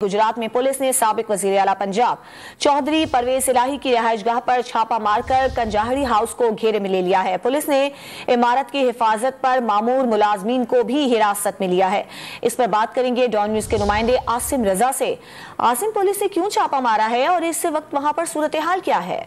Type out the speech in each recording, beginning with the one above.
गुजरात में पुलिस ने साबिक वजीर आला पंजाब चौधरी परवेज इलाही की रिहाइशगाह पर छापा मारकर कंजाहरी हाउस को घेरे में ले लिया है। पुलिस ने इमारत की हिफाजत पर मामूर मुलाजमीन को भी हिरासत में लिया है। इस पर बात करेंगे डॉन न्यूज के नुमाइंदे आसिम रजा से। आसिम, पुलिस ने क्यों छापा मारा है और इस वक्त वहां पर सूरत हाल क्या है?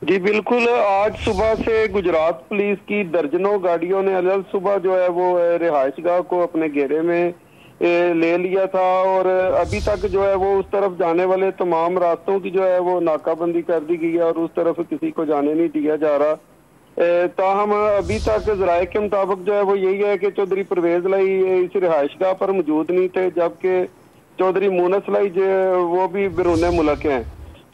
जी बिल्कुल, आज सुबह से गुजरात पुलिस की दर्जनों गाड़ियों ने अलग सुबह जो है वो रिहाइशगाह को अपने घेरे में ले लिया था और अभी तक जो है वो उस तरफ जाने वाले तमाम रास्तों की जो है वो नाकाबंदी कर दी गई है और उस तरफ किसी को जाने नहीं दिया जा रहा। ताहम अभी तक ज़राए के मुताबिक जो है वो यही है कि चौधरी परवेज इलाही इस रिहाइशगाह पर मौजूद नहीं थे, जबकि चौधरी मूनस इलाही जो वो भी बैरून मुल्क हैं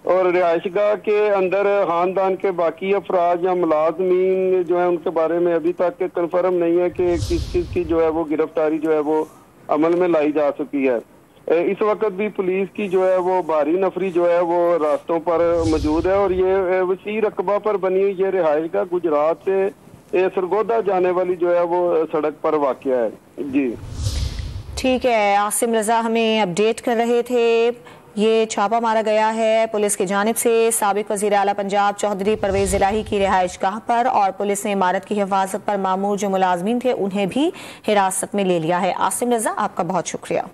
और रिहाइशगाह के अंदर खानदान के बाकी अफराद या मुलाजमीन जो है उनके बारे में अभी तक कन्फर्म नहीं है कि किस चीज़ की जो है वो गिरफ्तारी जो है वो अमल में लाई जा चुकी है। इस वक्त भी पुलिस की जो है वो भारी नफरी जो है वो रास्तों पर मौजूद है और ये वसी रकबा पर बनी हुई ये रिहाइशगाह गुजरात से सरगोदा जाने वाली जो है वो सड़क पर वाक़या है। जी ठीक है, आसिम रजा हमें अपडेट कर रहे थे। ये छापा मारा गया है पुलिस की जानिब से साबिक वजीर आला पंजाब चौधरी परवेज इलाही की रिहाइशगाह पर और पुलिस ने इमारत की हिफाजत पर मामूर जो मुलाजमीन थे उन्हें भी हिरासत में ले लिया है। आसिम रजा, आपका बहुत शुक्रिया।